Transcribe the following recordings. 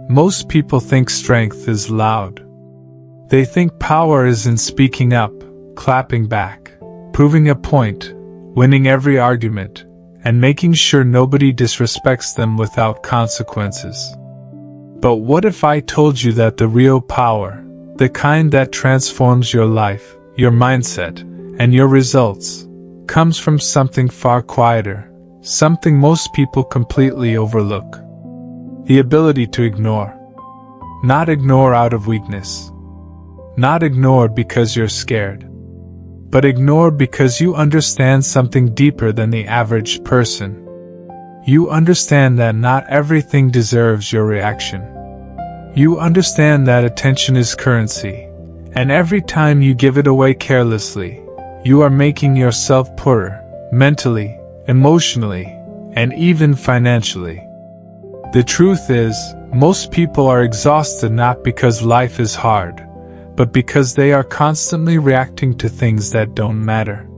Most people think strength is loud. They think power is in speaking up, clapping back, proving a point, winning every argument, and making sure nobody disrespects them without consequences. But what if I told you that the real power, the kind that transforms your life, your mindset, and your results, comes from something far quieter, something most people completely overlook? The ability to ignore. Not ignore out of weakness. Not ignore because you're scared. But ignore because you understand something deeper than the average person. You understand that not everything deserves your reaction. You understand that attention is currency, and every time you give it away carelessly, you are making yourself poorer, mentally, emotionally, and even financially. The truth is, most people are exhausted not because life is hard, but because they are constantly reacting to things that don't matter.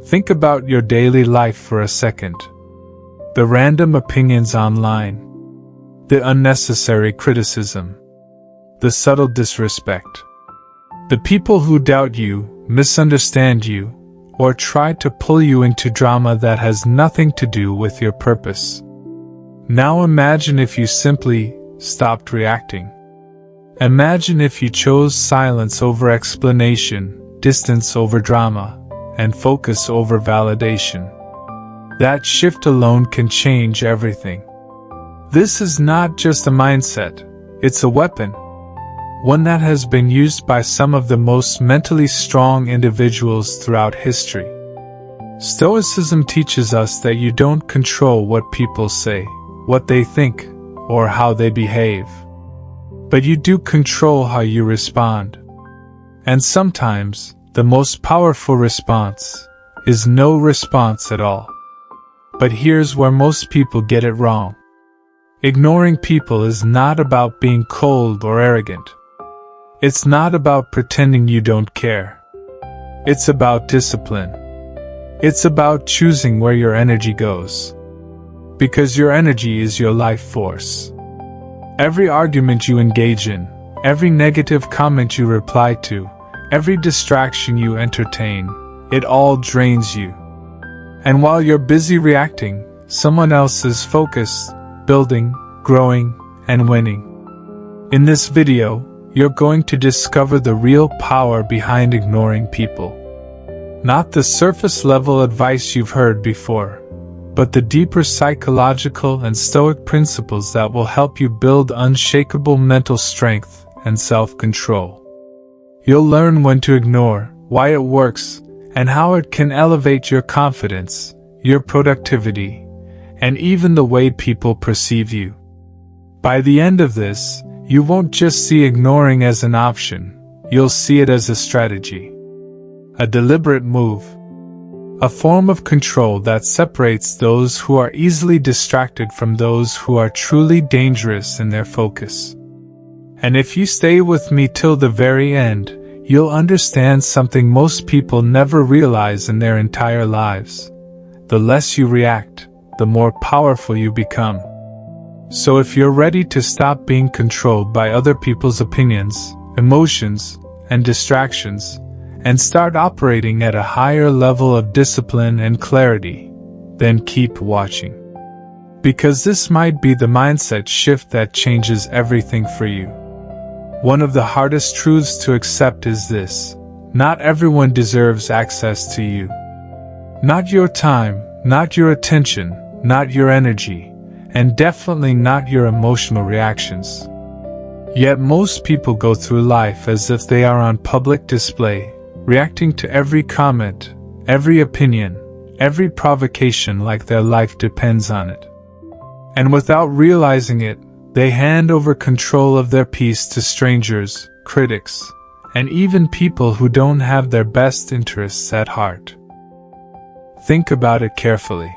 Think about your daily life for a second. The random opinions online, the unnecessary criticism, the subtle disrespect, the people who doubt you, misunderstand you, or try to pull you into drama that has nothing to do with your purpose. Now imagine if you simply stopped reacting. Imagine if you chose silence over explanation, distance over drama, and focus over validation. That shift alone can change everything. This is not just a mindset, it's a weapon. One that has been used by some of the most mentally strong individuals throughout history. Stoicism teaches us that you don't control what people say, what they think, or how they behave. But you do control how you respond. And sometimes, the most powerful response is no response at all. But here's where most people get it wrong. Ignoring people is not about being cold or arrogant. It's not about pretending you don't care. It's about discipline. It's about choosing where your energy goes. Because your energy is your life force. Every argument you engage in, every negative comment you reply to, every distraction you entertain, it all drains you. And while you're busy reacting, someone else is focused, building, growing, and winning. In this video, you're going to discover the real power behind ignoring people. Not the surface-level advice you've heard before, but the deeper psychological and stoic principles that will help you build unshakable mental strength and self-control. You'll learn when to ignore, why it works, and how it can elevate your confidence, your productivity, and even the way people perceive you. By the end of this, you won't just see ignoring as an option, you'll see it as a strategy. A deliberate move. A form of control that separates those who are easily distracted from those who are truly dangerous in their focus. And if you stay with me till the very end, you'll understand something most people never realize in their entire lives. The less you react, the more powerful you become. So if you're ready to stop being controlled by other people's opinions, emotions, and distractions, and start operating at a higher level of discipline and clarity, then keep watching. Because this might be the mindset shift that changes everything for you. One of the hardest truths to accept is this: not everyone deserves access to you. Not your time, not your attention, not your energy, and definitely not your emotional reactions. Yet most people go through life as if they are on public display, reacting to every comment, every opinion, every provocation like their life depends on it. And without realizing it, they hand over control of their peace to strangers, critics, and even people who don't have their best interests at heart. Think about it carefully.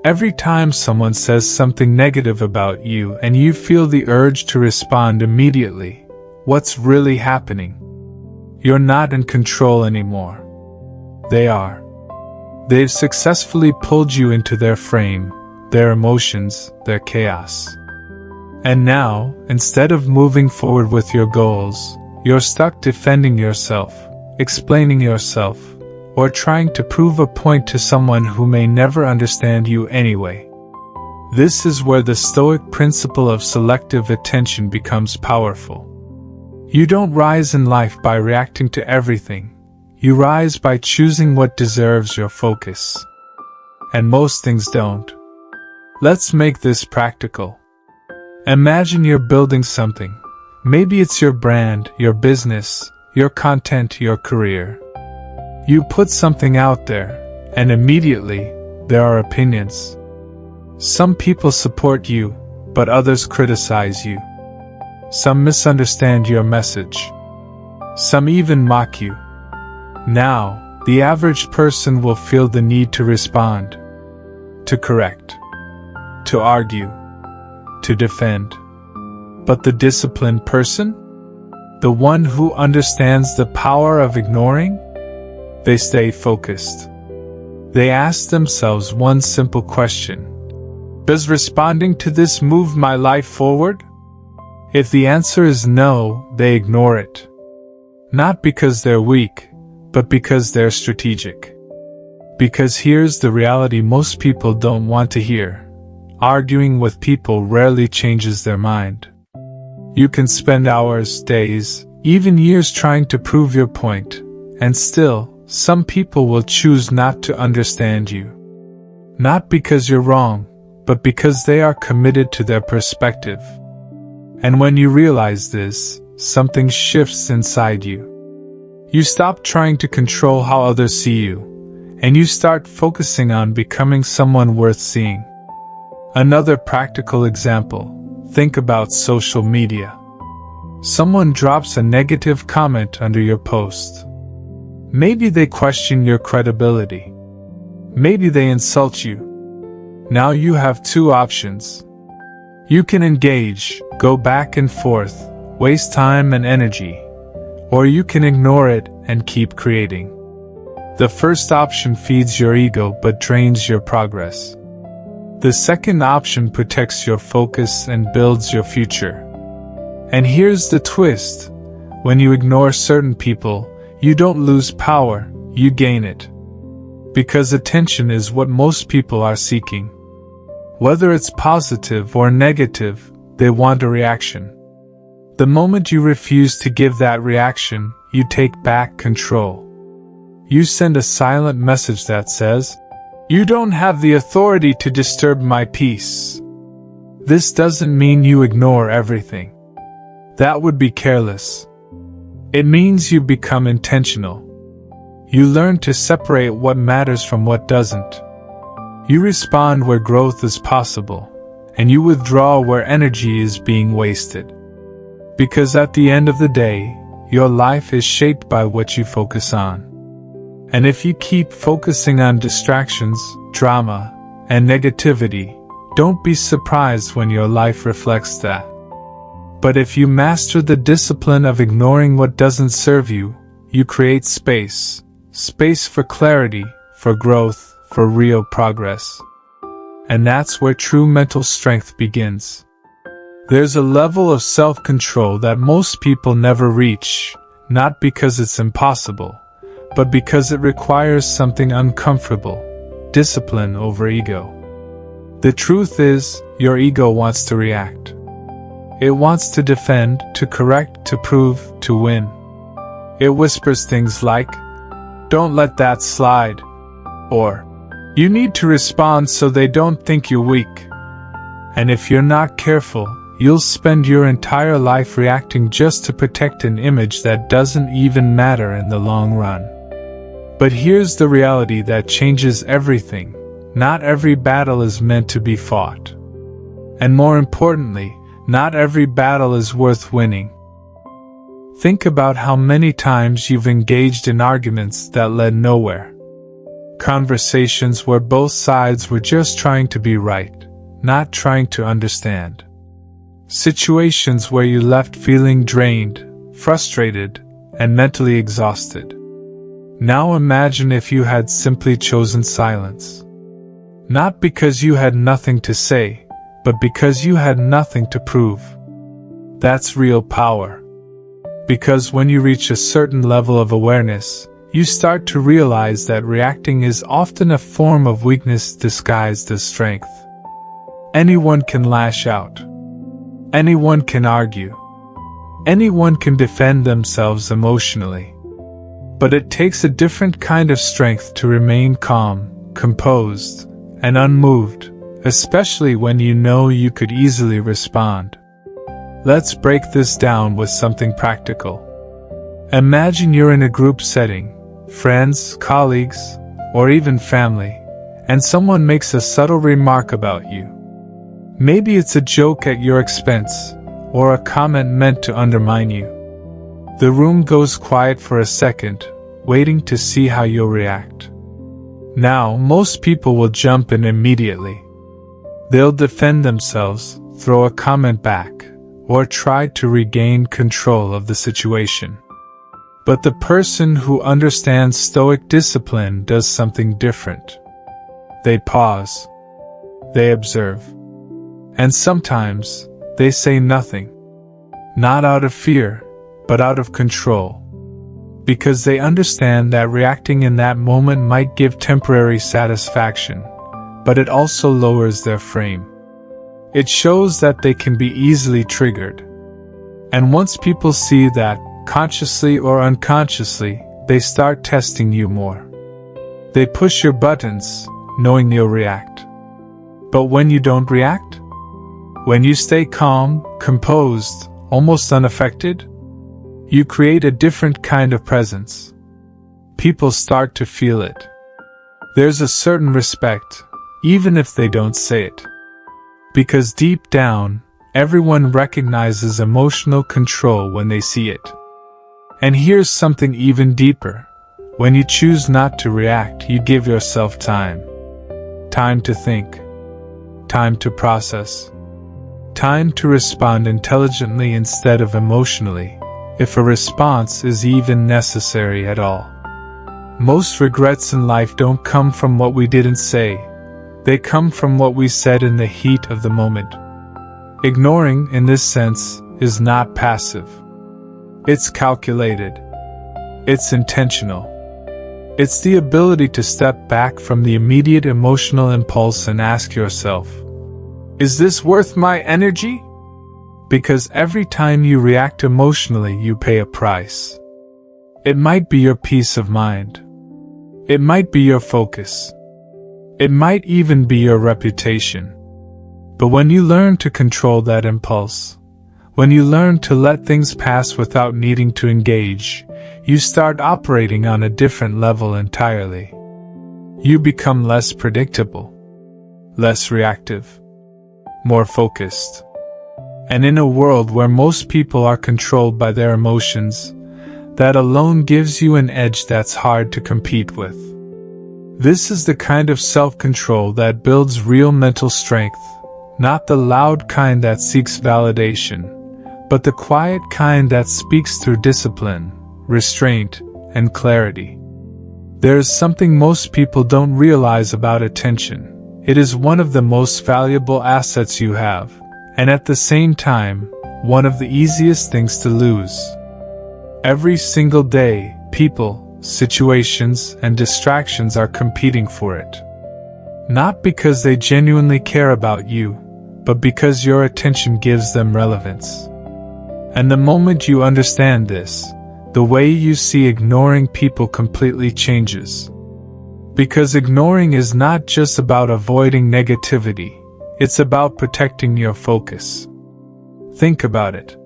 Every time someone says something negative about you and you feel the urge to respond immediately, what's really happening? You're not in control anymore. They are. They've successfully pulled you into their frame, their emotions, their chaos. And now, instead of moving forward with your goals, you're stuck defending yourself, explaining yourself, or trying to prove a point to someone who may never understand you anyway. This is where the Stoic principle of selective attention becomes powerful. You don't rise in life by reacting to everything. You rise by choosing what deserves your focus. And most things don't. Let's make this practical. Imagine you're building something. Maybe it's your brand, your business, your content, your career. You put something out there, and immediately, there are opinions. Some people support you, but others criticize you. Some misunderstand your message. Some even mock you. Now, the average person will feel the need to respond, to correct, to argue, to defend. But the disciplined person? The one who understands the power of ignoring? They stay focused. They ask themselves one simple question. Does responding to this move my life forward? If the answer is no, they ignore it. Not because they're weak, but because they're strategic. Because here's the reality most people don't want to hear. Arguing with people rarely changes their mind. You can spend hours, days, even years trying to prove your point, and still, some people will choose not to understand you. Not because you're wrong, but because they are committed to their perspective. And when you realize this, something shifts inside you. You stop trying to control how others see you, and you start focusing on becoming someone worth seeing. Another practical example, think about social media. Someone drops a negative comment under your post. Maybe they question your credibility. Maybe they insult you. Now you have two options. You can engage, go back and forth, waste time and energy, or you can ignore it and keep creating. The first option feeds your ego but drains your progress. The second option protects your focus and builds your future. And here's the twist. When you ignore certain people, you don't lose power, you gain it. Because attention is what most people are seeking. Whether it's positive or negative, they want a reaction. The moment you refuse to give that reaction, you take back control. You send a silent message that says, "You don't have the authority to disturb my peace." This doesn't mean you ignore everything. That would be careless. It means you become intentional. You learn to separate what matters from what doesn't. You respond where growth is possible, and you withdraw where energy is being wasted. Because at the end of the day, your life is shaped by what you focus on. And if you keep focusing on distractions, drama, and negativity, don't be surprised when your life reflects that. But if you master the discipline of ignoring what doesn't serve you, you create space. Space for clarity, for growth, for real progress. And that's where true mental strength begins. There's a level of self-control that most people never reach, not because it's impossible, but because it requires something uncomfortable, discipline over ego. The truth is, your ego wants to react. It wants to defend, to correct, to prove, to win. It whispers things like, "Don't let that slide," or "You need to respond so they don't think you're weak." And if you're not careful, you'll spend your entire life reacting just to protect an image that doesn't even matter in the long run. But here's the reality that changes everything. Not every battle is meant to be fought. And more importantly, not every battle is worth winning. Think about how many times you've engaged in arguments that led nowhere. Conversations where both sides were just trying to be right, not trying to understand. Situations where you left feeling drained, frustrated, and mentally exhausted. Now imagine if you had simply chosen silence. Not because you had nothing to say, but because you had nothing to prove. That's real power. Because when you reach a certain level of awareness, you start to realize that reacting is often a form of weakness disguised as strength. Anyone can lash out. Anyone can argue. Anyone can defend themselves emotionally. But it takes a different kind of strength to remain calm, composed, and unmoved, especially when you know you could easily respond. Let's break this down with something practical. Imagine you're in a group setting, friends, colleagues, or even family, and someone makes a subtle remark about you. Maybe it's a joke at your expense, or a comment meant to undermine you. The room goes quiet for a second, waiting to see how you'll react. Now, most people will jump in immediately. They'll defend themselves, throw a comment back, or try to regain control of the situation. But the person who understands Stoic discipline does something different. They pause. They observe. And sometimes, they say nothing. Not out of fear, but out of control. Because they understand that reacting in that moment might give temporary satisfaction, but it also lowers their frame. It shows that they can be easily triggered. And once people see that, consciously or unconsciously, they start testing you more. They push your buttons, knowing you'll react. But when you don't react? When you stay calm, composed, almost unaffected, you create a different kind of presence. People start to feel it. There's a certain respect, even if they don't say it. Because deep down, everyone recognizes emotional control when they see it. And here's something even deeper. When you choose not to react, you give yourself time. Time to think. Time to process. Time to respond intelligently instead of emotionally, if a response is even necessary at all. Most regrets in life don't come from what we didn't say. They come from what we said in the heat of the moment. Ignoring, in this sense, is not passive. It's calculated. It's intentional. It's the ability to step back from the immediate emotional impulse and ask yourself, is this worth my energy? Because every time you react emotionally, you pay a price. It might be your peace of mind. It might be your focus. It might even be your reputation. But when you learn to control that impulse, when you learn to let things pass without needing to engage, you start operating on a different level entirely. You become less predictable, less reactive, more focused. And in a world where most people are controlled by their emotions, that alone gives you an edge that's hard to compete with. This is the kind of self-control that builds real mental strength, not the loud kind that seeks validation, but the quiet kind that speaks through discipline, restraint, and clarity. There is something most people don't realize about attention. It is one of the most valuable assets you have, and at the same time, one of the easiest things to lose. Every single day, people, situations, and distractions are competing for it. Not because they genuinely care about you, but because your attention gives them relevance. And the moment you understand this, the way you see ignoring people completely changes. Because ignoring is not just about avoiding negativity, it's about protecting your focus. Think about it.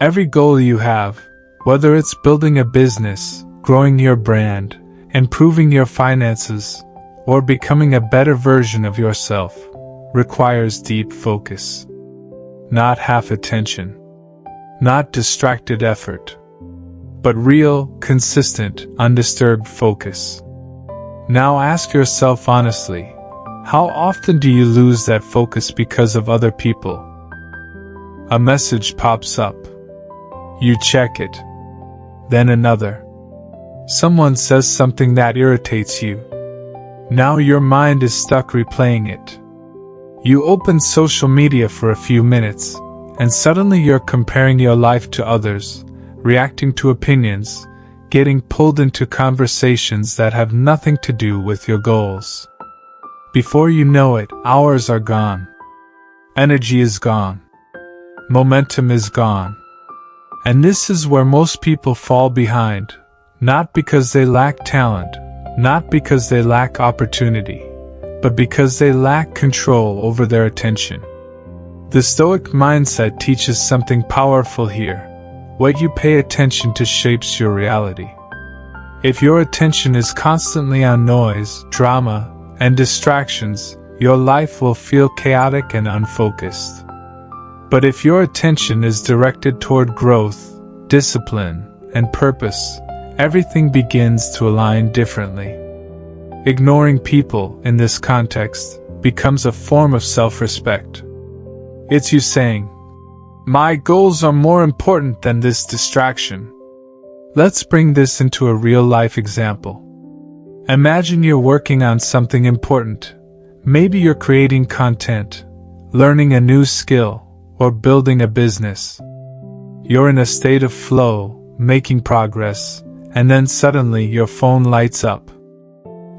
Every goal you have, whether it's building a business, growing your brand, improving your finances, or becoming a better version of yourself, requires deep focus. Not half attention. Not distracted effort. But real, consistent, undisturbed focus. Now ask yourself honestly, how often do you lose that focus because of other people? A message pops up. You check it. Then another. Someone says something that irritates you. Now your mind is stuck replaying it. You open social media for a few minutes, and suddenly you're comparing your life to others, reacting to opinions, getting pulled into conversations that have nothing to do with your goals. Before you know it, hours are gone. Energy is gone. Momentum is gone. And this is where most people fall behind, not because they lack talent, not because they lack opportunity, but because they lack control over their attention. The Stoic mindset teaches something powerful here. What you pay attention to shapes your reality. If your attention is constantly on noise, drama, and distractions, your life will feel chaotic and unfocused. But if your attention is directed toward growth, discipline, and purpose, everything begins to align differently. Ignoring people, in this context, becomes a form of self-respect. It's you saying, "My goals are more important than this distraction." Let's bring this into a real-life example. Imagine you're working on something important. Maybe you're creating content, learning a new skill, or building a business. You're in a state of flow, making progress, and then suddenly your phone lights up.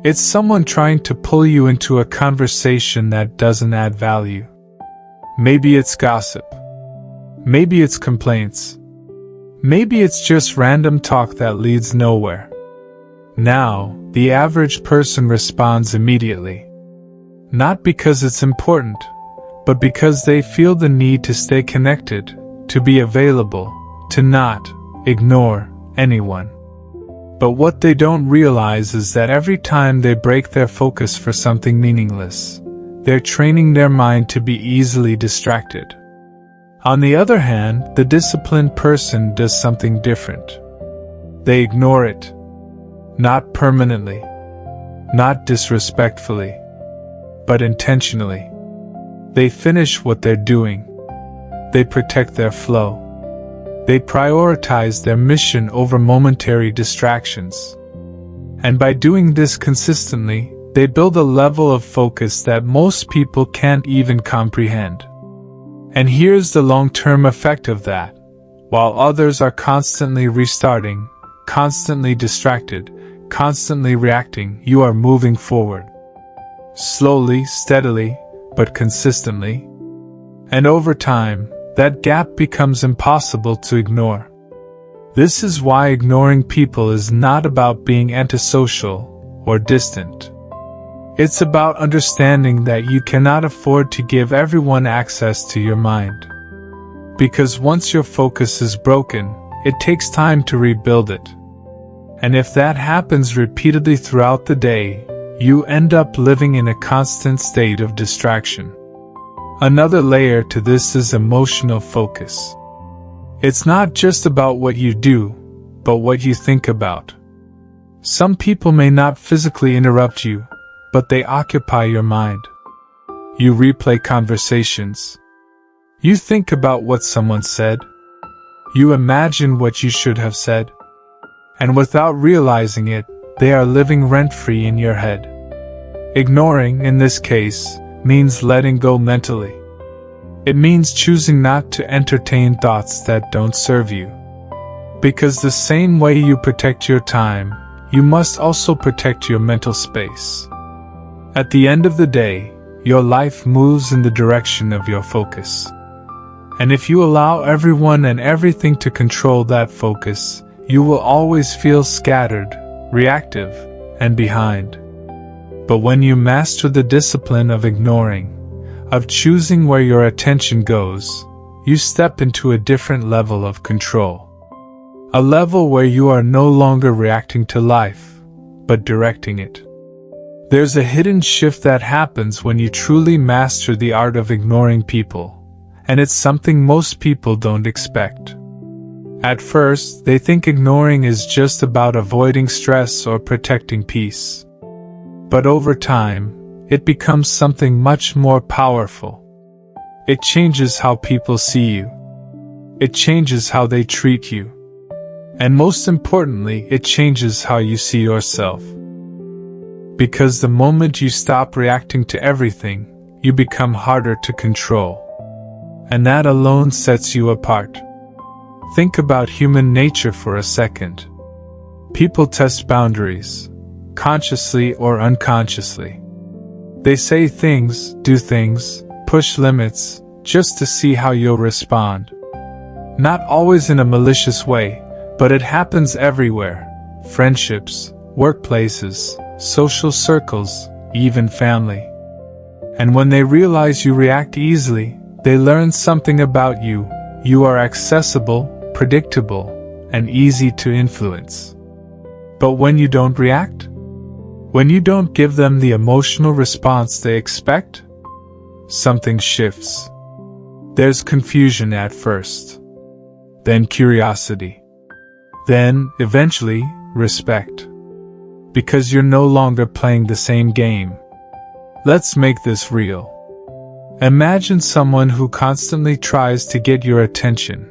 It's someone trying to pull you into a conversation that doesn't add value. Maybe it's gossip. Maybe it's complaints. Maybe it's just random talk that leads nowhere. Now, the average person responds immediately. Not because it's important, but because they feel the need to stay connected, to be available, to not ignore anyone. But what they don't realize is that every time they break their focus for something meaningless, they're training their mind to be easily distracted. On the other hand, the disciplined person does something different. They ignore it. Not permanently, not disrespectfully, but intentionally. They finish what they're doing. They protect their flow. They prioritize their mission over momentary distractions. And by doing this consistently, they build a level of focus that most people can't even comprehend. And here's the long-term effect of that. While others are constantly restarting, constantly distracted, constantly reacting, you are moving forward. Slowly, steadily, but consistently. And over time, that gap becomes impossible to ignore. This is why ignoring people is not about being antisocial or distant. It's about understanding that you cannot afford to give everyone access to your mind. Because once your focus is broken, it takes time to rebuild it. And if that happens repeatedly throughout the day, you end up living in a constant state of distraction. Another layer to this is emotional focus. It's not just about what you do, but what you think about. Some people may not physically interrupt you, but they occupy your mind. You replay conversations. You think about what someone said. You imagine what you should have said. And without realizing it, they are living rent-free in your head. Ignoring, in this case, means letting go mentally. It means choosing not to entertain thoughts that don't serve you. Because the same way you protect your time, you must also protect your mental space. At the end of the day, your life moves in the direction of your focus. And if you allow everyone and everything to control that focus, you will always feel scattered, reactive, and behind. But when you master the discipline of ignoring, of choosing where your attention goes, you step into a different level of control. A level where you are no longer reacting to life, but directing it. There's a hidden shift that happens when you truly master the art of ignoring people, and it's something most people don't expect. At first, they think ignoring is just about avoiding stress or protecting peace. But over time, it becomes something much more powerful. It changes how people see you. It changes how they treat you. And most importantly, it changes how you see yourself. Because the moment you stop reacting to everything, you become harder to control. And that alone sets you apart. Think about human nature for a second. People test boundaries, consciously or unconsciously. They say things, do things, push limits, just to see how you'll respond. Not always in a malicious way, but it happens everywhere. Friendships, workplaces, social circles, even family. And when they realize you react easily, they learn something about you. You are accessible, predictable, and easy to influence. But when you don't react? When you don't give them the emotional response they expect? Something shifts. There's confusion at first. Then curiosity. Then, eventually, respect. Because you're no longer playing the same game. Let's make this real. Imagine someone who constantly tries to get your attention,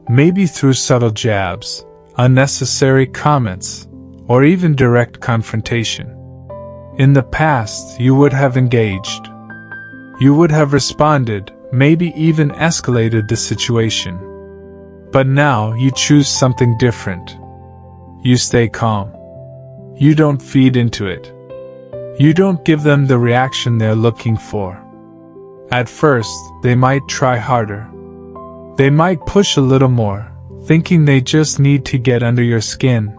maybe through subtle jabs, unnecessary comments, or even direct confrontation. In the past, you would have engaged. You would have responded, maybe even escalated the situation. But now you choose something different. You stay calm. You don't feed into it. You don't give them the reaction they're looking for. At first, they might try harder. They might push a little more, thinking they just need to get under your skin.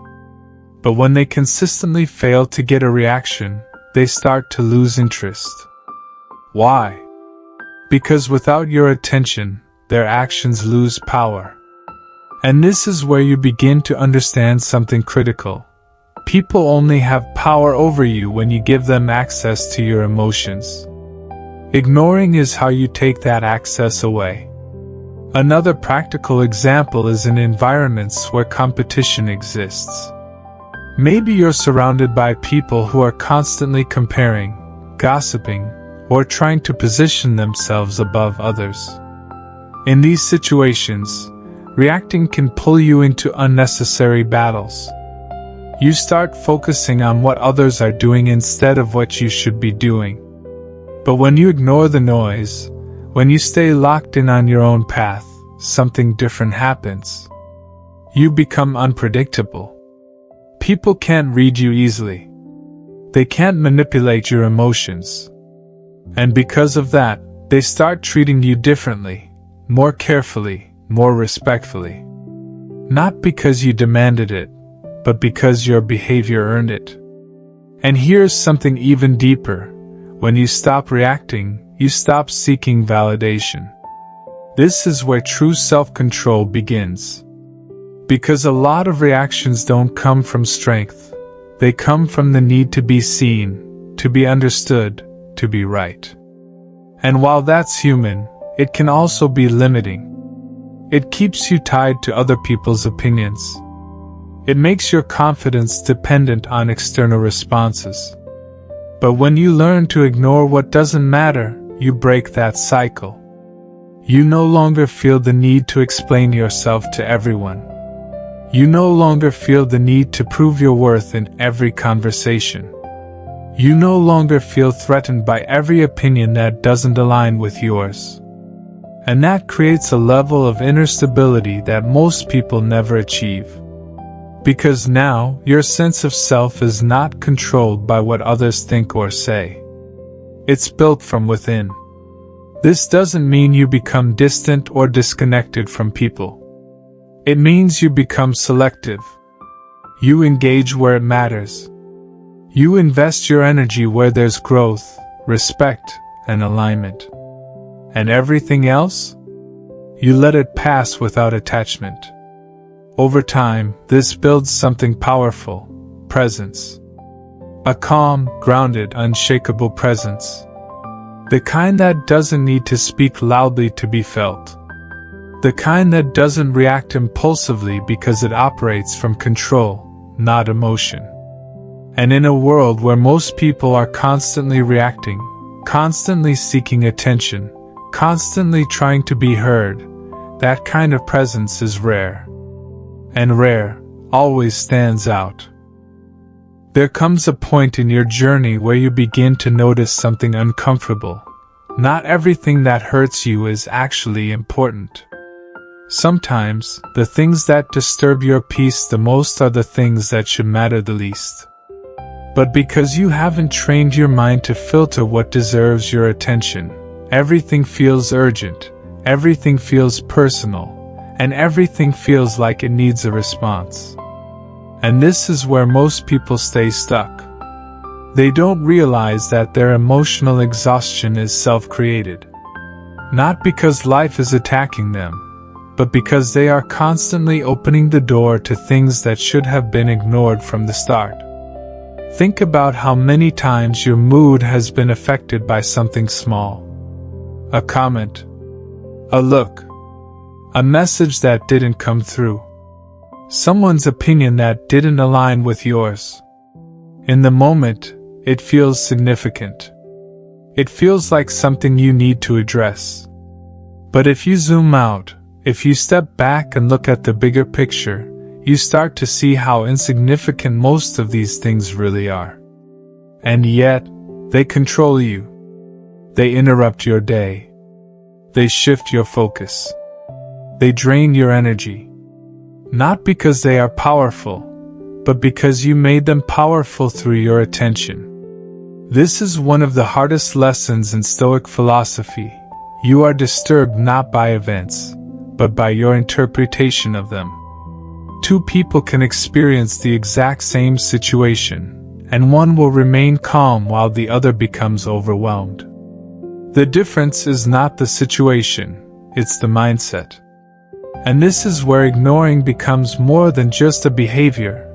But when they consistently fail to get a reaction, they start to lose interest. Why? Because without your attention, their actions lose power. And this is where you begin to understand something critical. People only have power over you when you give them access to your emotions. Ignoring is how you take that access away. Another practical example is in environments where competition exists. Maybe you're surrounded by people who are constantly comparing, gossiping, or trying to position themselves above others. In these situations, reacting can pull you into unnecessary battles. You start focusing on what others are doing instead of what you should be doing. But when you ignore the noise, when you stay locked in on your own path, something different happens. You become unpredictable. People can't read you easily. They can't manipulate your emotions. And because of that, they start treating you differently, more carefully, more respectfully. Not because you demanded it, but because your behavior earned it. And here's something even deeper. When you stop reacting, you stop seeking validation. This is where true self-control begins. Because a lot of reactions don't come from strength. They come from the need to be seen, to be understood, to be right. And while that's human, it can also be limiting. It keeps you tied to other people's opinions. It makes your confidence dependent on external responses. But when you learn to ignore what doesn't matter, you break that cycle. You no longer feel the need to explain yourself to everyone. You no longer feel the need to prove your worth in every conversation. You no longer feel threatened by every opinion that doesn't align with yours. And that creates a level of inner stability that most people never achieve. Because now, your sense of self is not controlled by what others think or say. It's built from within. This doesn't mean you become distant or disconnected from people. It means you become selective. You engage where it matters. You invest your energy where there's growth, respect, and alignment. And everything else? You let it pass without attachment. Over time, this builds something powerful: presence. A calm, grounded, unshakable presence. The kind that doesn't need to speak loudly to be felt. The kind that doesn't react impulsively because it operates from control, not emotion. And in a world where most people are constantly reacting, constantly seeking attention, constantly trying to be heard, that kind of presence is rare. And rare always stands out. There comes a point in your journey where you begin to notice something uncomfortable. not everything that hurts you is actually important. Sometimes, the things that disturb your peace the most are the things that should matter the least. But because you haven't trained your mind to filter what deserves your attention, everything feels urgent, everything feels personal, and everything feels like it needs a response. And this is where most people stay stuck. They don't realize that their emotional exhaustion is self-created. Not because life is attacking them, but because they are constantly opening the door to things that should have been ignored from the start. Think about how many times your mood has been affected by something small. A comment, a look, a message that didn't come through, someone's opinion that didn't align with yours. In the moment, it feels significant. It feels like something you need to address. But if you zoom out, if you step back and look at the bigger picture, you start to see how insignificant most of these things really are. And yet, they control you. They interrupt your day. They shift your focus. They drain your energy. Not because they are powerful, but because you made them powerful through your attention. This is one of the hardest lessons in Stoic philosophy. You are disturbed not by events, but by your interpretation of them. Two people can experience the exact same situation, and one will remain calm while the other becomes overwhelmed. The difference is not the situation, it's the mindset. And this is where ignoring becomes more than just a behavior.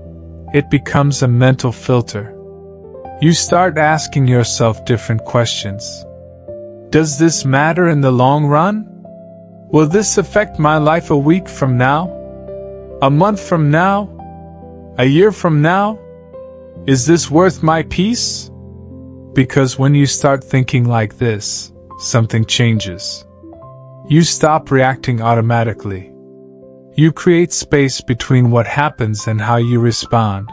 It becomes a mental filter. You start asking yourself different questions. Does this matter in the long run? Will this affect my life a week from now? A month from now? A year from now? Is this worth my peace? Because when you start thinking like this, something changes. You stop reacting automatically. You create space between what happens and how you respond.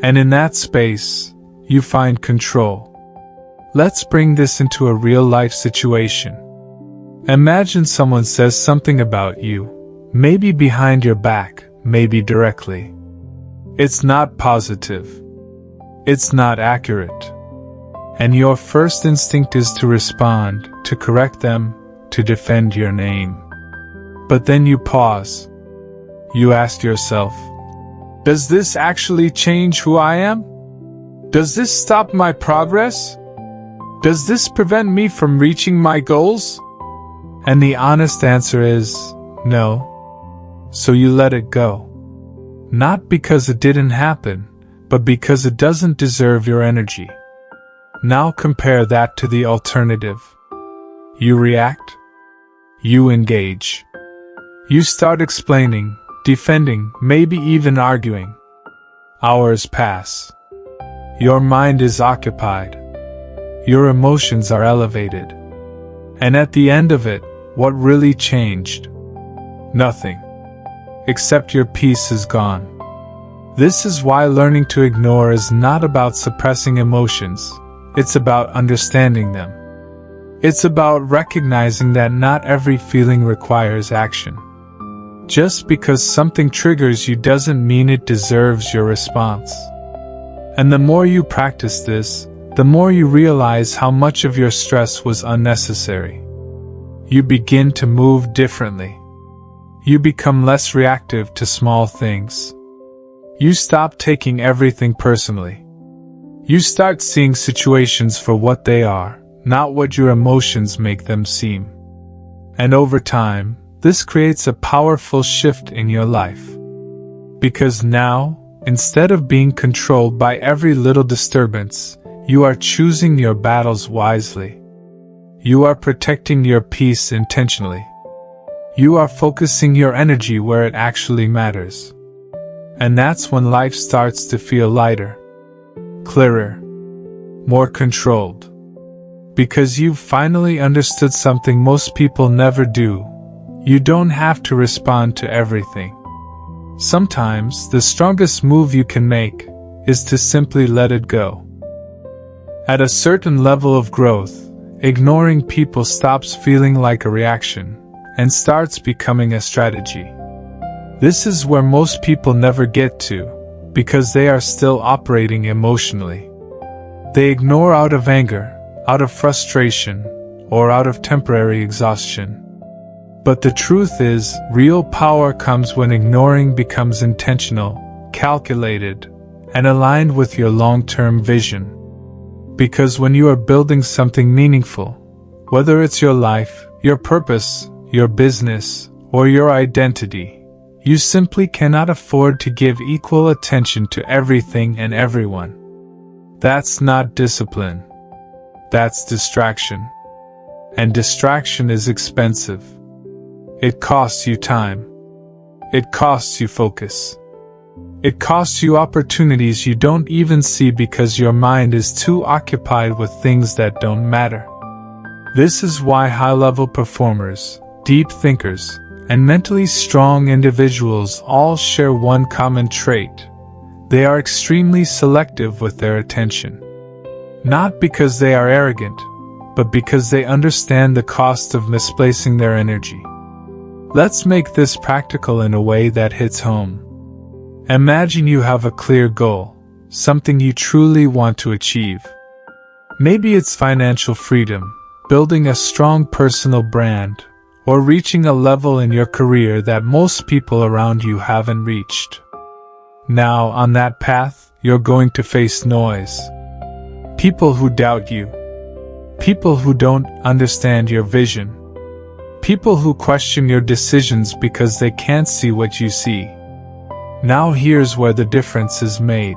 And in that space, you find control. Let's bring this into a real-life situation. Imagine someone says something about you, maybe behind your back, maybe directly. It's not positive. It's not accurate. And your first instinct is to respond, to correct them, to defend your name. But then you pause. You ask yourself, does this actually change who I am? Does this stop my progress? Does this prevent me from reaching my goals? And the honest answer is no. So you let it go. Not because it didn't happen, but because it doesn't deserve your energy. Now compare that to the alternative. You react. You engage. You start explaining, defending, maybe even arguing. Hours pass. Your mind is occupied. Your emotions are elevated. And at the end of it, what really changed? Nothing. Except your peace is gone. This is why learning to ignore is not about suppressing emotions. It's about understanding them. It's about recognizing that not every feeling requires action. Just because something triggers you doesn't mean it deserves your response. And the more you practice this, the more you realize how much of your stress was unnecessary. You begin to move differently. You become less reactive to small things. You stop taking everything personally. You start seeing situations for what they are, not what your emotions make them seem. And over time, this creates a powerful shift in your life. Because now, instead of being controlled by every little disturbance, you are choosing your battles wisely. You are protecting your peace intentionally. You are focusing your energy where it actually matters. And that's when life starts to feel lighter, clearer, more controlled. Because you've finally understood something most people never do. You don't have to respond to everything. Sometimes the strongest move you can make is to simply let it go. At a certain level of growth, ignoring people stops feeling like a reaction and starts becoming a strategy. This is where most people never get to, because they are still operating emotionally. They ignore out of anger, out of frustration, or out of temporary exhaustion. But the truth is, real power comes when ignoring becomes intentional, calculated, and aligned with your long-term vision. Because when you are building something meaningful, whether it's your life, your purpose, your business, or your identity, you simply cannot afford to give equal attention to everything and everyone. That's not discipline. That's distraction. And distraction is expensive. It costs you time. It costs you focus. It costs you opportunities you don't even see because your mind is too occupied with things that don't matter. This is why high-level performers, deep thinkers, and mentally strong individuals all share one common trait. They are extremely selective with their attention. Not because they are arrogant, but because they understand the cost of misplacing their energy. Let's make this practical in a way that hits home. Imagine you have a clear goal, something you truly want to achieve. Maybe it's financial freedom, building a strong personal brand, or reaching a level in your career that most people around you haven't reached. Now, on that path, you're going to face noise. People who doubt you. People who don't understand your vision. People who question your decisions because they can't see what you see. Now here's where the difference is made.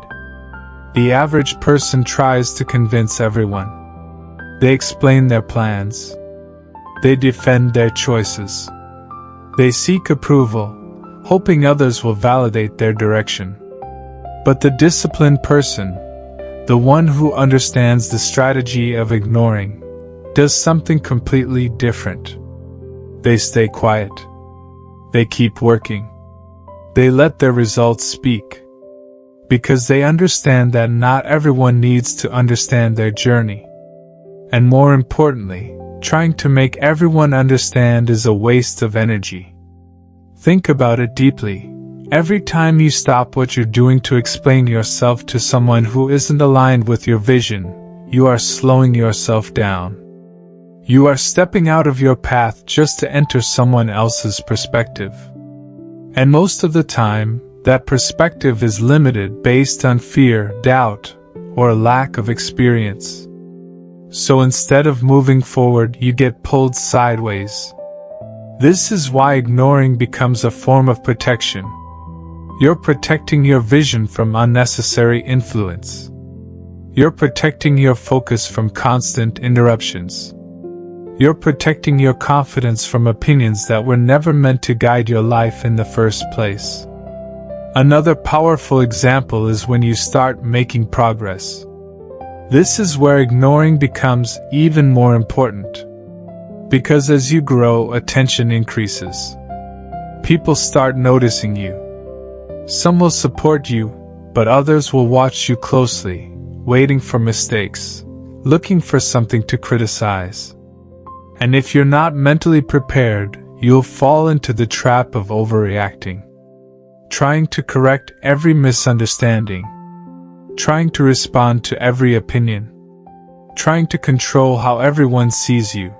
The average person tries to convince everyone. They explain their plans. They defend their choices. They seek approval, hoping others will validate their direction. But the disciplined person, the one who understands the strategy of ignoring, does something completely different. They stay quiet. They keep working. They let their results speak. Because they understand that not everyone needs to understand their journey. And more importantly, trying to make everyone understand is a waste of energy. Think about it deeply. Every time you stop what you're doing to explain yourself to someone who isn't aligned with your vision, you are slowing yourself down. You are stepping out of your path just to enter someone else's perspective. And most of the time, that perspective is limited based on fear, doubt, or a lack of experience. So instead of moving forward, you get pulled sideways. This is why ignoring becomes a form of protection. You're protecting your vision from unnecessary influence. You're protecting your focus from constant interruptions. You're protecting your confidence from opinions that were never meant to guide your life in the first place. Another powerful example is when you start making progress. This is where ignoring becomes even more important. Because as you grow, attention increases. People start noticing you. Some will support you, but others will watch you closely, waiting for mistakes, looking for something to criticize. And if you're not mentally prepared, you'll fall into the trap of overreacting. Trying to correct every misunderstanding. Trying to respond to every opinion. Trying to control how everyone sees you.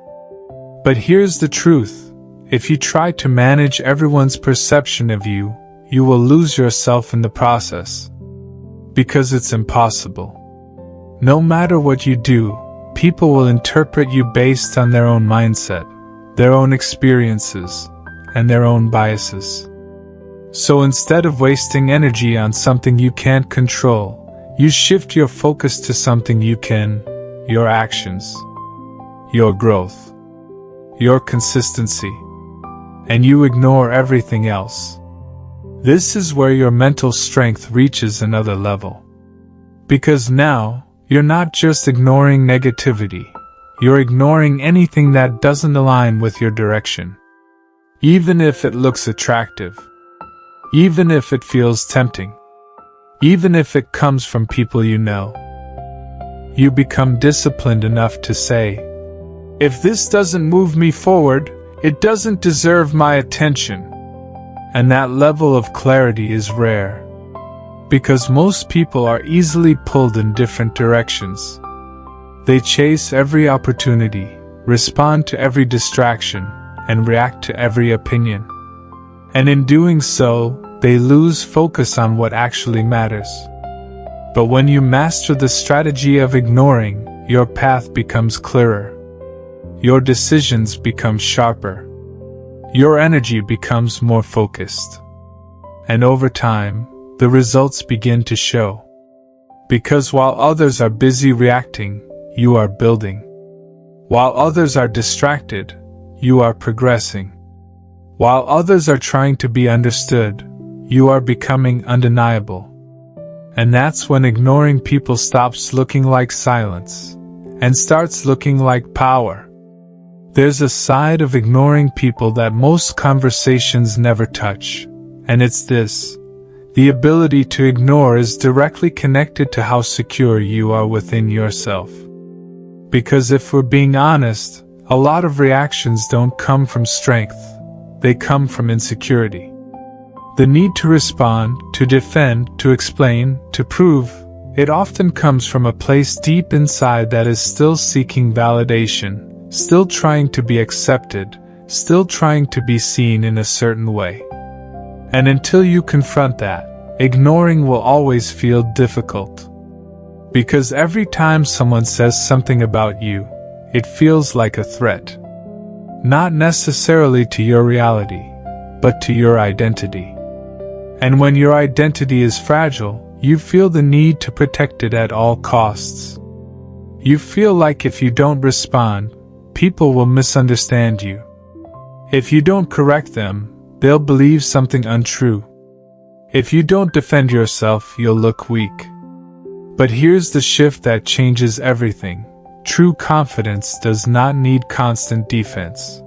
But here's the truth. If you try to manage everyone's perception of you, you will lose yourself in the process. Because it's impossible. No matter what you do, people will interpret you based on their own mindset, their own experiences, and their own biases. So instead of wasting energy on something you can't control, you shift your focus to something you can, your actions, your growth, your consistency, and you ignore everything else. This is where your mental strength reaches another level. Because now, you're not just ignoring negativity, you're ignoring anything that doesn't align with your direction. Even if it looks attractive. Even if it feels tempting. Even if it comes from people you know. You become disciplined enough to say, If this doesn't move me forward, it doesn't deserve my attention. And that level of clarity is rare, because most people are easily pulled in different directions. They chase every opportunity, respond to every distraction, and react to every opinion. And in doing so, they lose focus on what actually matters. But when you master the strategy of ignoring, your path becomes clearer. Your decisions become sharper. Your energy becomes more focused. And over time, the results begin to show. Because while others are busy reacting, you are building. While others are distracted, you are progressing. While others are trying to be understood, you are becoming undeniable. And that's when ignoring people stops looking like silence and starts looking like power. There's a side of ignoring people that most conversations never touch, and it's this. The ability to ignore is directly connected to how secure you are within yourself. Because if we're being honest, a lot of reactions don't come from strength, they come from insecurity. The need to respond, to defend, to explain, to prove, it often comes from a place deep inside that is still seeking validation, still trying to be accepted, still trying to be seen in a certain way. And until you confront that, ignoring will always feel difficult. Because every time someone says something about you, it feels like a threat. Not necessarily to your reality, but to your identity. And when your identity is fragile, you feel the need to protect it at all costs. You feel like if you don't respond, people will misunderstand you. If you don't correct them, they'll believe something untrue. If you don't defend yourself, you'll look weak. But here's the shift that changes everything. True confidence does not need constant defense.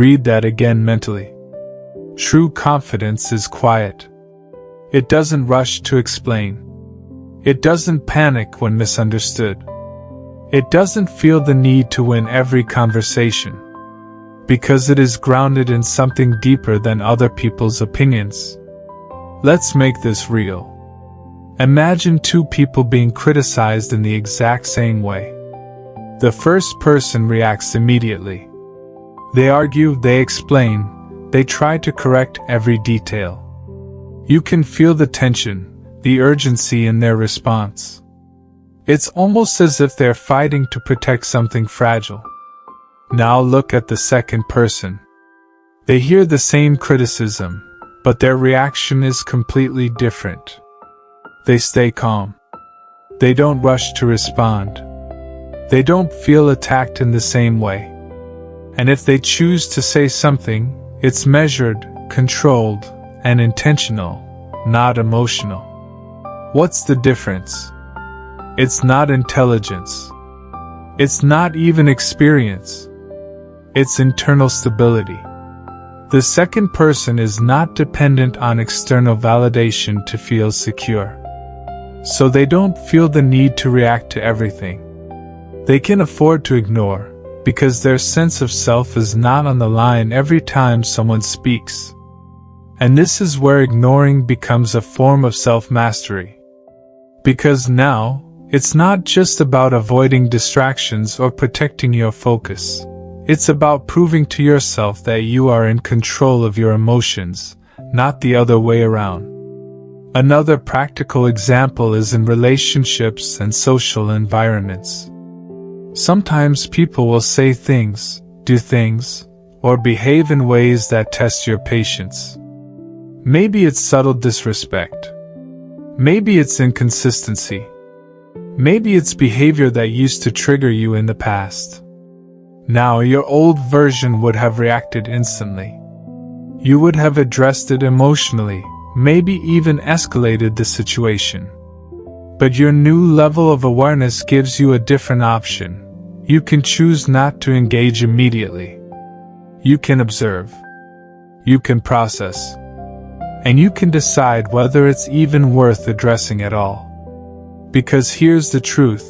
Read that again mentally. True confidence is quiet. It doesn't rush to explain. It doesn't panic when misunderstood. It doesn't feel the need to win every conversation. Because it is grounded in something deeper than other people's opinions. Let's make this real. Imagine two people being criticized in the exact same way. The first person reacts immediately. They argue, they explain, they try to correct every detail. You can feel the tension, the urgency in their response. It's almost as if they're fighting to protect something fragile. Now look at the second person. They hear the same criticism, but their reaction is completely different. They stay calm. They don't rush to respond. They don't feel attacked in the same way. And if they choose to say something, it's measured, controlled, and intentional, not emotional. What's the difference? It's not intelligence. It's not even experience. It's internal stability. The second person is not dependent on external validation to feel secure. So they don't feel the need to react to everything. They can afford to ignore, because their sense of self is not on the line every time someone speaks. And this is where ignoring becomes a form of self-mastery. Because now, it's not just about avoiding distractions or protecting your focus. It's about proving to yourself that you are in control of your emotions, not the other way around. Another practical example is in relationships and social environments. Sometimes people will say things, do things, or behave in ways that test your patience. Maybe it's subtle disrespect. Maybe it's inconsistency. Maybe it's behavior that used to trigger you in the past. Now your old version would have reacted instantly. You would have addressed it emotionally, maybe even escalated the situation. But your new level of awareness gives you a different option. You can choose not to engage immediately. You can observe. You can process. And you can decide whether it's even worth addressing at all. Because here's the truth.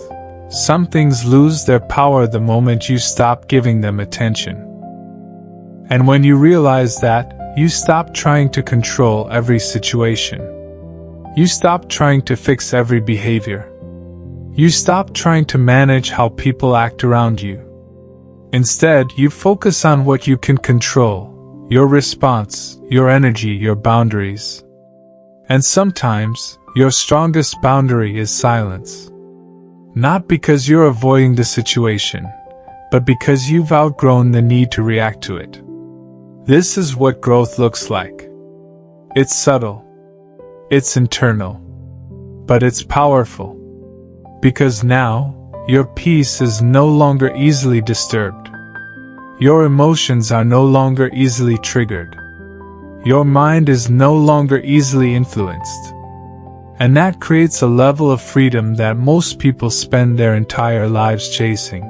Some things lose their power the moment you stop giving them attention. And when you realize that, you stop trying to control every situation. You stop trying to fix every behavior. You stop trying to manage how people act around you. Instead, you focus on what you can control, your response, your energy, your boundaries. And sometimes, your strongest boundary is silence. Not because you're avoiding the situation, but because you've outgrown the need to react to it. This is what growth looks like. It's subtle. It's internal. But it's powerful. Because now, your peace is no longer easily disturbed. Your emotions are no longer easily triggered. Your mind is no longer easily influenced. And that creates a level of freedom that most people spend their entire lives chasing.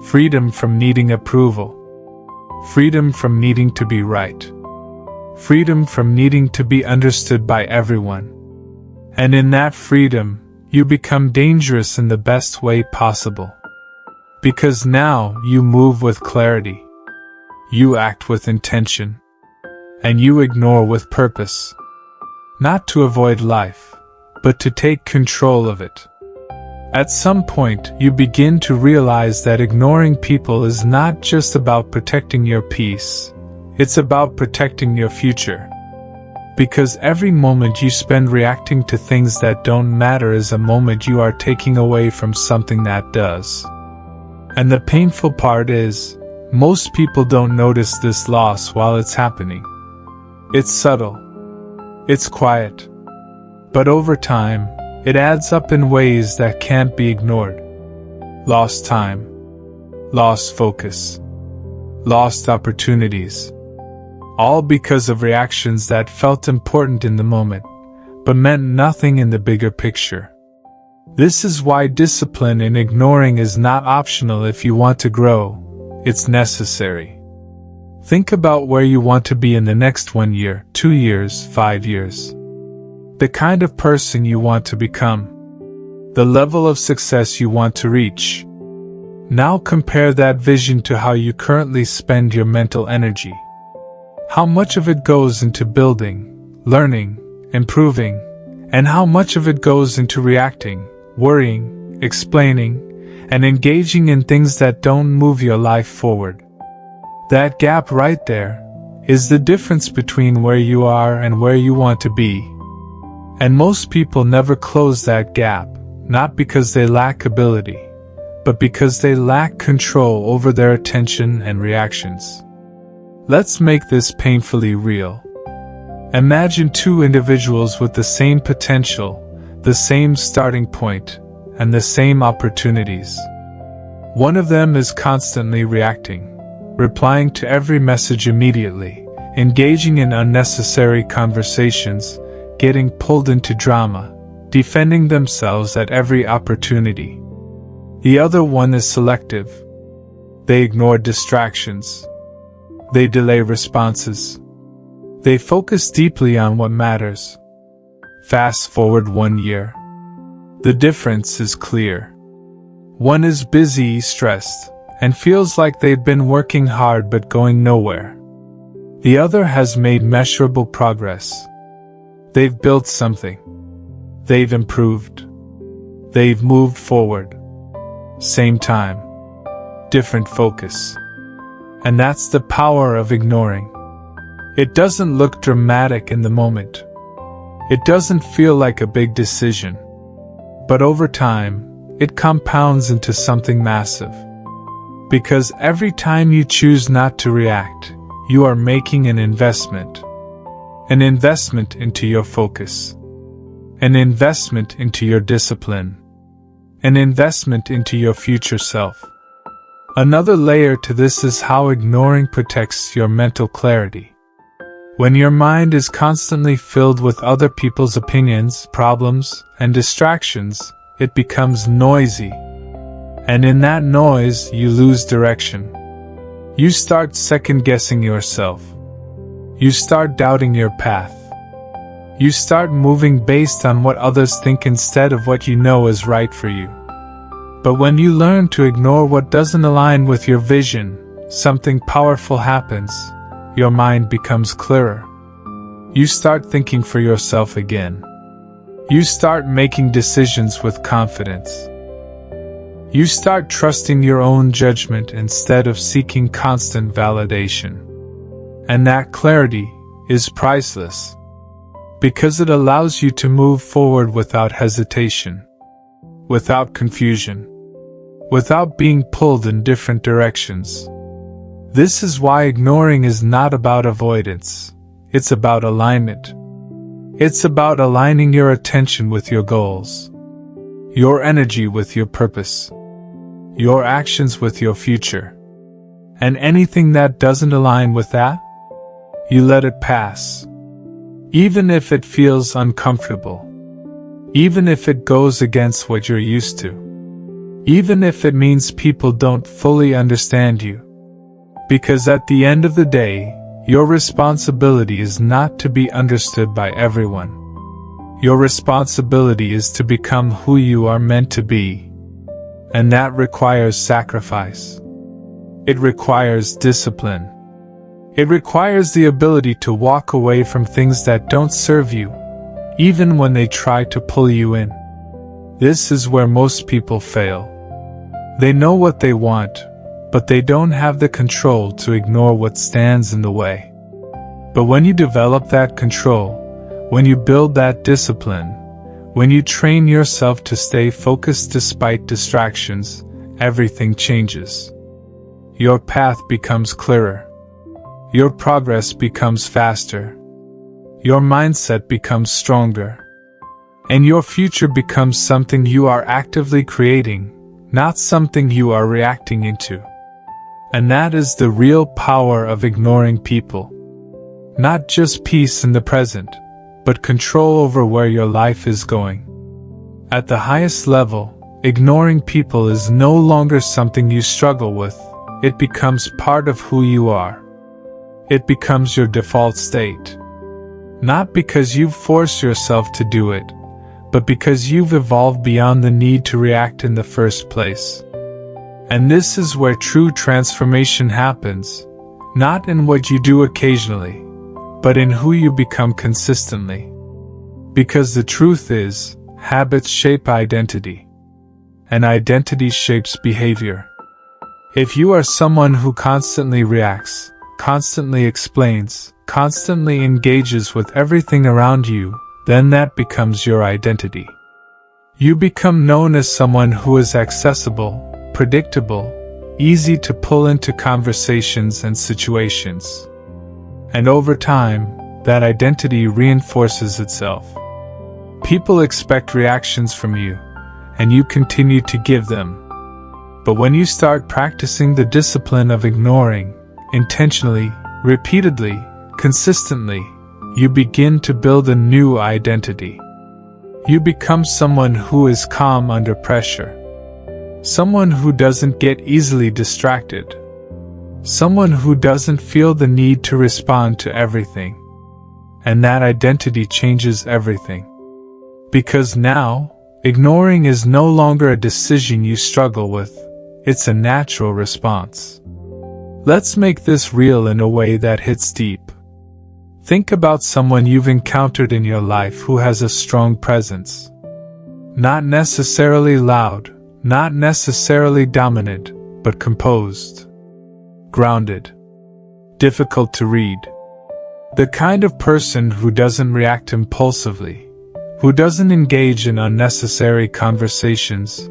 Freedom from needing approval. Freedom from needing to be right. Freedom from needing to be understood by everyone. And in that freedom, you become dangerous in the best way possible. Because now you move with clarity. You act with intention. And you ignore with purpose. Not to avoid life, but to take control of it. At some point, you begin to realize that ignoring people is not just about protecting your peace, it's about protecting your future. Because every moment you spend reacting to things that don't matter is a moment you are taking away from something that does. And the painful part is, most people don't notice this loss while it's happening. It's subtle. It's quiet. But over time, it adds up in ways that can't be ignored. Lost time. Lost focus. Lost opportunities. All because of reactions that felt important in the moment, but meant nothing in the bigger picture. This is why discipline in ignoring is not optional if you want to grow, it's necessary. Think about where you want to be in the next 1 year, 2 years, 5 years. The kind of person you want to become. The level of success you want to reach. Now compare that vision to how you currently spend your mental energy. How much of it goes into building, learning, improving, and how much of it goes into reacting, worrying, explaining, and engaging in things that don't move your life forward. That gap right there is the difference between where you are and where you want to be. And most people never close that gap, not because they lack ability, but because they lack control over their attention and reactions. Let's make this painfully real. Imagine two individuals with the same potential, the same starting point, and the same opportunities. One of them is constantly reacting, replying to every message immediately, engaging in unnecessary conversations, getting pulled into drama, defending themselves at every opportunity. The other one is selective. They ignore distractions. They delay responses. They focus deeply on what matters. Fast forward 1 year. The difference is clear. One is busy, stressed, and feels like they've been working hard but going nowhere. The other has made measurable progress. They've built something. They've improved. They've moved forward. Same time. Different focus. And that's the power of ignoring. It doesn't look dramatic in the moment. It doesn't feel like a big decision. But over time, it compounds into something massive. Because every time you choose not to react, you are making an investment. An investment into your focus. An investment into your discipline. An investment into your future self. Another layer to this is how ignoring protects your mental clarity. When your mind is constantly filled with other people's opinions, problems, and distractions, it becomes noisy. And in that noise, you lose direction. You start second-guessing yourself. You start doubting your path. You start moving based on what others think instead of what you know is right for you. But when you learn to ignore what doesn't align with your vision, something powerful happens. Your mind becomes clearer. You start thinking for yourself again. You start making decisions with confidence. You start trusting your own judgment instead of seeking constant validation. And that clarity is priceless, because it allows you to move forward without hesitation, without confusion, without being pulled in different directions. This is why ignoring is not about avoidance. It's about alignment. It's about aligning your attention with your goals, your energy with your purpose, your actions with your future. And anything that doesn't align with that, you let it pass. Even if it feels uncomfortable. Even if it goes against what you're used to. Even if it means people don't fully understand you. Because at the end of the day, your responsibility is not to be understood by everyone. Your responsibility is to become who you are meant to be. And that requires sacrifice. It requires discipline. It requires the ability to walk away from things that don't serve you, even when they try to pull you in. This is where most people fail. They know what they want, but they don't have the control to ignore what stands in the way. But when you develop that control, when you build that discipline, when you train yourself to stay focused despite distractions, everything changes. Your path becomes clearer. Your progress becomes faster. Your mindset becomes stronger. And your future becomes something you are actively creating, not something you are reacting into. And that is the real power of ignoring people. Not just peace in the present, but control over where your life is going. At the highest level, ignoring people is no longer something you struggle with. It becomes part of who you are. It becomes your default state. Not because you've forced yourself to do it, but because you've evolved beyond the need to react in the first place. And this is where true transformation happens, not in what you do occasionally, but in who you become consistently. Because the truth is, habits shape identity, and identity shapes behavior. If you are someone who constantly reacts, constantly explains, constantly engages with everything around you, then that becomes your identity. You become known as someone who is accessible, predictable, easy to pull into conversations and situations. And over time, that identity reinforces itself. People expect reactions from you, and you continue to give them. But when you start practicing the discipline of ignoring, intentionally, repeatedly, consistently, you begin to build a new identity. You become someone who is calm under pressure. Someone who doesn't get easily distracted. Someone who doesn't feel the need to respond to everything. And that identity changes everything. Because now, ignoring is no longer a decision you struggle with, it's a natural response. Let's make this real in a way that hits deep. Think about someone you've encountered in your life who has a strong presence. Not necessarily loud, not necessarily dominant, but composed. Grounded. Difficult to read. The kind of person who doesn't react impulsively, who doesn't engage in unnecessary conversations,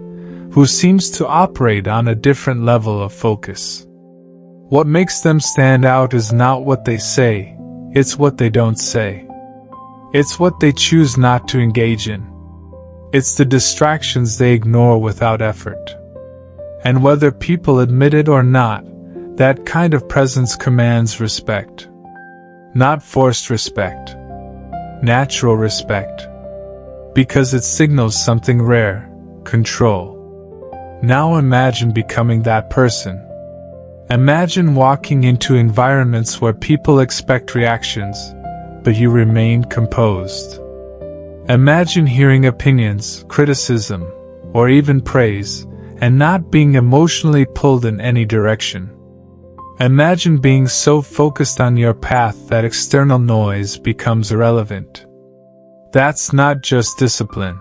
who seems to operate on a different level of focus. What makes them stand out is not what they say, it's what they don't say. It's what they choose not to engage in. It's the distractions they ignore without effort. And whether people admit it or not, that kind of presence commands respect. Not forced respect. Natural respect. Because it signals something rare, control. Now imagine becoming that person. Imagine walking into environments where people expect reactions, but you remain composed. Imagine hearing opinions, criticism, or even praise, and not being emotionally pulled in any direction. Imagine being so focused on your path that external noise becomes irrelevant. That's not just discipline.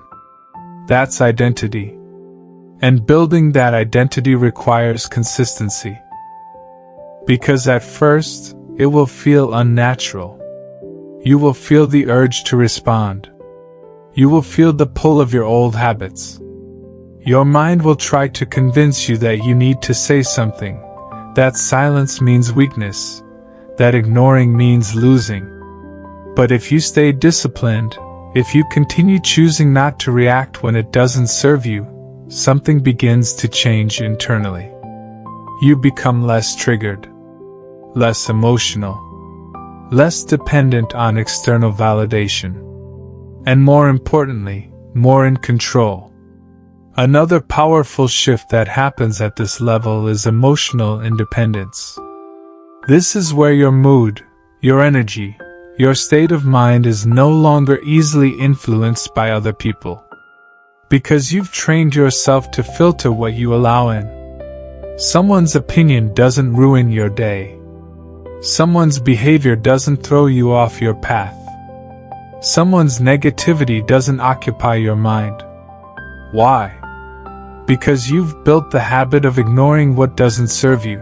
That's identity. And building that identity requires consistency. Because at first, it will feel unnatural. You will feel the urge to respond. You will feel the pull of your old habits. Your mind will try to convince you that you need to say something, that silence means weakness, that ignoring means losing. But if you stay disciplined, if you continue choosing not to react when it doesn't serve you, something begins to change internally. You become less triggered, less emotional, less dependent on external validation, and more importantly, more in control. Another powerful shift that happens at this level is emotional independence. This is where your mood, your energy, your state of mind is no longer easily influenced by other people. Because you've trained yourself to filter what you allow in. Someone's opinion doesn't ruin your day. Someone's behavior doesn't throw you off your path. Someone's negativity doesn't occupy your mind. Why? Because you've built the habit of ignoring what doesn't serve you.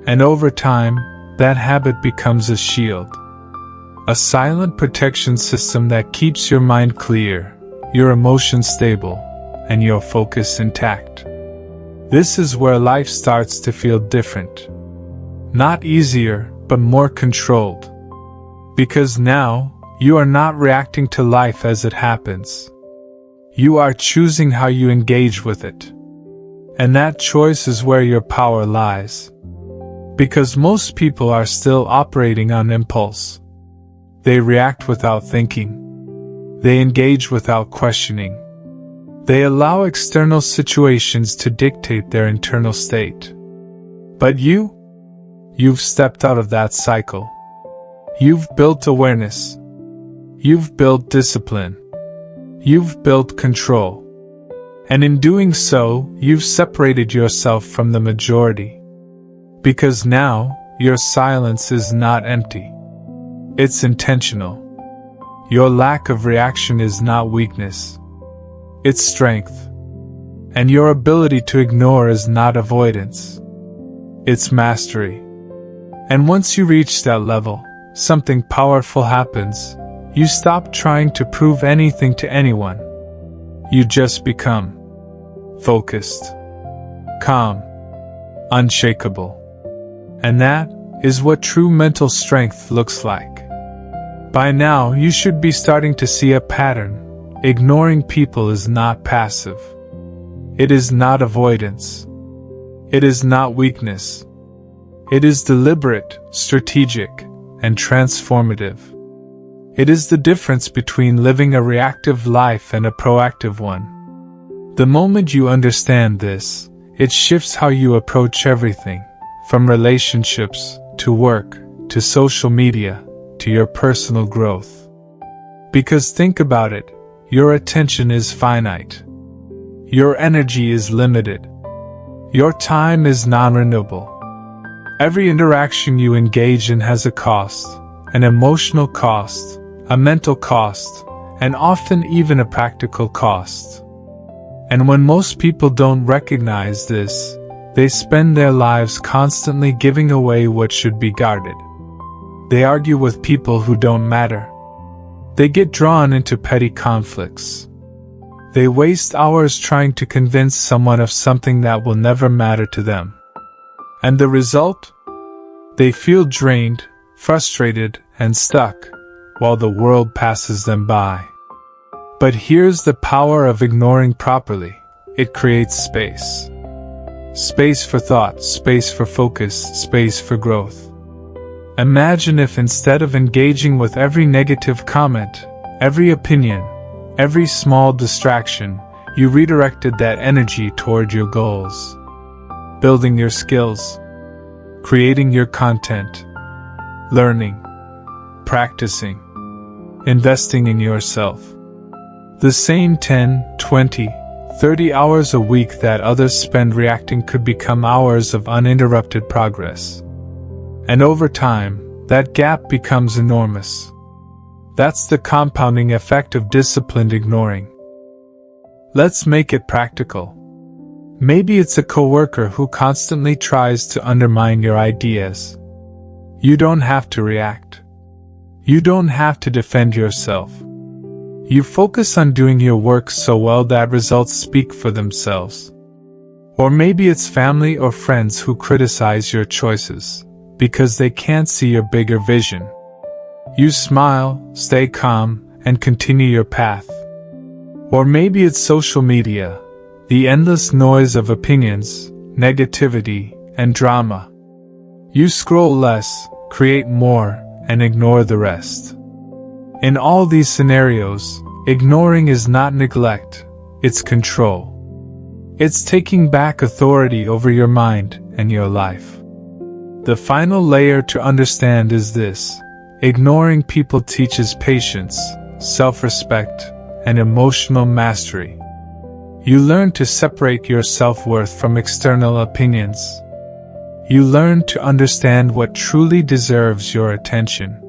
And over time, that habit becomes a shield. A silent protection system that keeps your mind clear, your emotions stable, and your focus intact. This is where life starts to feel different. Not easier, but more controlled. Because now, you are not reacting to life as it happens. You are choosing how you engage with it. And that choice is where your power lies. Because most people are still operating on impulse. They react without thinking. They engage without questioning. They allow external situations to dictate their internal state. But you've stepped out of that cycle. You've built awareness. You've built discipline. You've built control. And in doing so, you've separated yourself from the majority. Because now, your silence is not empty. It's intentional. Your lack of reaction is not weakness. It's strength. And your ability to ignore is not avoidance. It's mastery. And once you reach that level, something powerful happens. You stop trying to prove anything to anyone. You just become focused, calm, unshakable. And that is what true mental strength looks like. By now, you should be starting to see a pattern. Ignoring people is not passive. It is not avoidance. It is not weakness. It is deliberate, strategic, and transformative. It is the difference between living a reactive life and a proactive one. The moment you understand this, it shifts how you approach everything, from relationships, to work, to social media, to your personal growth. Because think about it, your attention is finite. Your energy is limited. Your time is non-renewable. Every interaction you engage in has a cost, an emotional cost, a mental cost, and often even a practical cost. And when most people don't recognize this, they spend their lives constantly giving away what should be guarded. They argue with people who don't matter. They get drawn into petty conflicts. They waste hours trying to convince someone of something that will never matter to them. And the result? They feel drained, frustrated, and stuck, while the world passes them by. But here's the power of ignoring properly. It creates space. Space for thought, space for focus, space for growth. Imagine if instead of engaging with every negative comment, every opinion, every small distraction, you redirected that energy toward your goals. Building your skills, creating your content, learning, practicing, investing in yourself. The same 10, 20, 30 hours a week that others spend reacting could become hours of uninterrupted progress. And over time, that gap becomes enormous. That's the compounding effect of disciplined ignoring. Let's make it practical. Maybe it's a coworker who constantly tries to undermine your ideas. You don't have to react. You don't have to defend yourself. You focus on doing your work so well that results speak for themselves. Or maybe it's family or friends who criticize your choices because they can't see your bigger vision. You smile, stay calm, and continue your path. Or maybe it's social media, the endless noise of opinions, negativity, and drama. You scroll less, create more, and ignore the rest. In all these scenarios, ignoring is not neglect, it's control. It's taking back authority over your mind and your life. The final layer to understand is this: ignoring people teaches patience, self-respect, and emotional mastery. You learn to separate your self-worth from external opinions. You learn to understand what truly deserves your attention.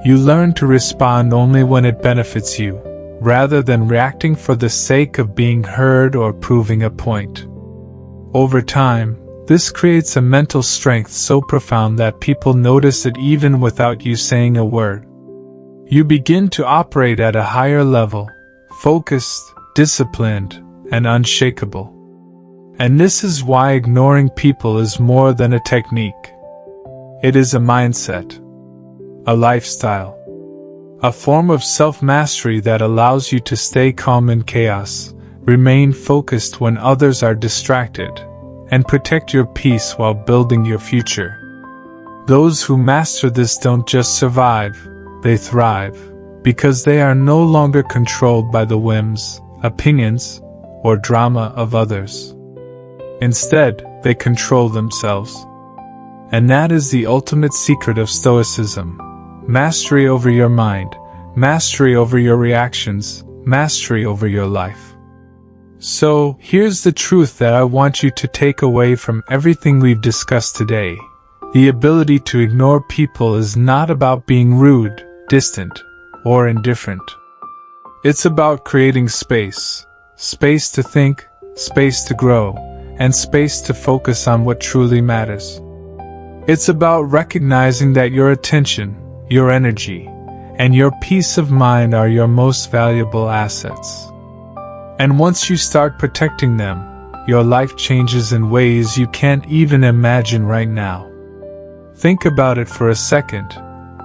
You learn to respond only when it benefits you, rather than reacting for the sake of being heard or proving a point. Over time, this creates a mental strength so profound that people notice it even without you saying a word. You begin to operate at a higher level, focused, disciplined, and unshakable. And this is why ignoring people is more than a technique. It is a mindset, a lifestyle, a form of self-mastery that allows you to stay calm in chaos, remain focused when others are distracted, and protect your peace while building your future. Those who master this don't just survive, they thrive, because they are no longer controlled by the whims, opinions, or drama of others. Instead, they control themselves. And that is the ultimate secret of Stoicism: mastery over your mind, mastery over your reactions, mastery over your life. So, here's the truth that I want you to take away from everything we've discussed today. The ability to ignore people is not about being rude, distant, or indifferent. It's about creating space. Space to think, space to grow, and space to focus on what truly matters. It's about recognizing that your attention, your energy, and your peace of mind are your most valuable assets. And once you start protecting them, your life changes in ways you can't even imagine right now. Think about it for a second.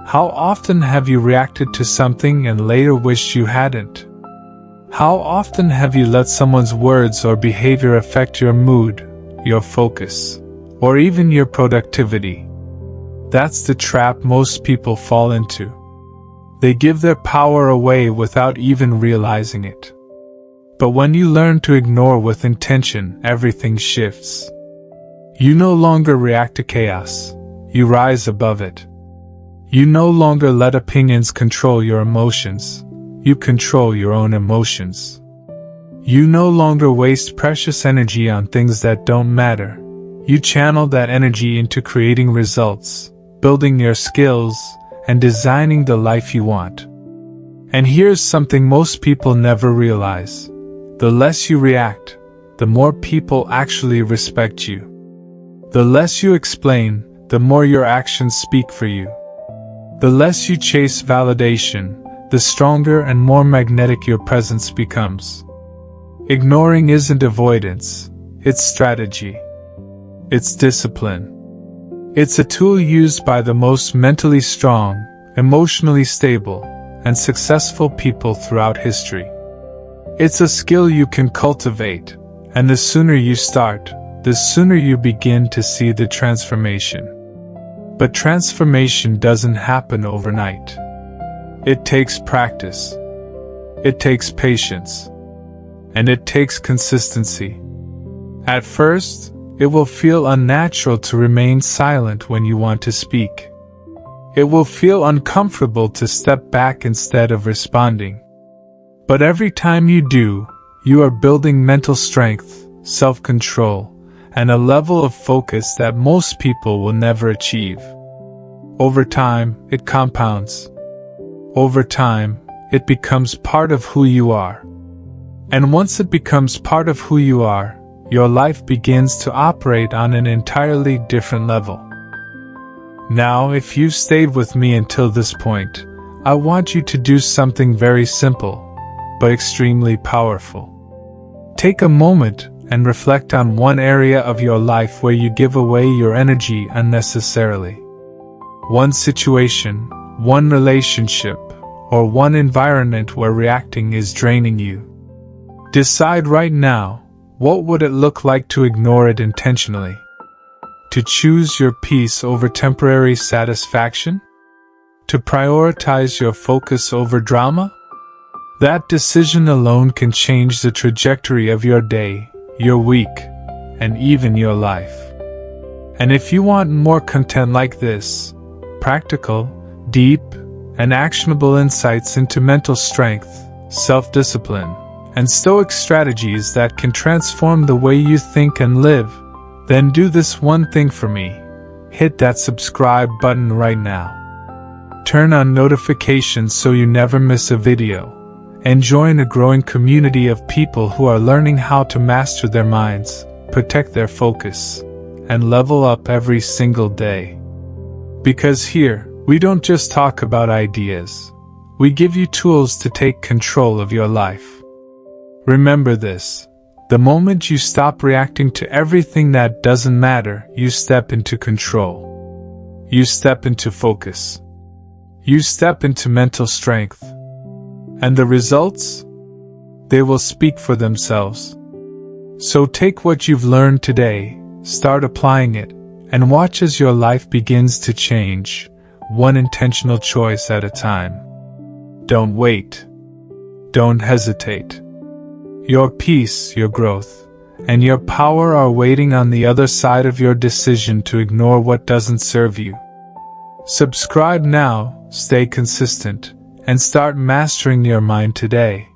How often have you reacted to something and later wished you hadn't? How often have you let someone's words or behavior affect your mood, your focus, or even your productivity? That's the trap most people fall into. They give their power away without even realizing it. But when you learn to ignore with intention, everything shifts. You no longer react to chaos, you rise above it. You no longer let opinions control your emotions. You control your own emotions. You no longer waste precious energy on things that don't matter. You channel that energy into creating results, building your skills, and designing the life you want. And here's something most people never realize. The less you react, the more people actually respect you. The less you explain, the more your actions speak for you. The less you chase validation, the stronger and more magnetic your presence becomes. Ignoring isn't avoidance, it's strategy. It's discipline. It's a tool used by the most mentally strong, emotionally stable, and successful people throughout history. It's a skill you can cultivate, and the sooner you start, the sooner you begin to see the transformation. But transformation doesn't happen overnight. It takes practice. It takes patience. And it takes consistency. At first, it will feel unnatural to remain silent when you want to speak. It will feel uncomfortable to step back instead of responding. But every time you do, you are building mental strength, self-control, and a level of focus that most people will never achieve. Over time, it compounds. Over time, it becomes part of who you are. And once it becomes part of who you are, your life begins to operate on an entirely different level. Now, if you've stayed with me until this point, I want you to do something very simple, but extremely powerful. Take a moment and reflect on one area of your life where you give away your energy unnecessarily. One situation, one relationship, or one environment where reacting is draining you. Decide right now, what would it look like to ignore it intentionally? To choose your peace over temporary satisfaction? To prioritize your focus over drama? That decision alone can change the trajectory of your day, your week, and even your life. And if you want more content like this, practical, deep, and actionable insights into mental strength, self-discipline, and stoic strategies that can transform the way you think and live, then do this one thing for me. Hit that subscribe button right now. Turn on notifications so you never miss a video, and join a growing community of people who are learning how to master their minds, protect their focus, and level up every single day. Because here, we don't just talk about ideas. We give you tools to take control of your life. Remember this: the moment you stop reacting to everything that doesn't matter, you step into control. You step into focus. You step into mental strength. And the results? They will speak for themselves. So take what you've learned today, start applying it, and watch as your life begins to change, one intentional choice at a time. Don't wait. Don't hesitate. Your peace, your growth, and your power are waiting on the other side of your decision to ignore what doesn't serve you. Subscribe now, stay consistent, and start mastering your mind today.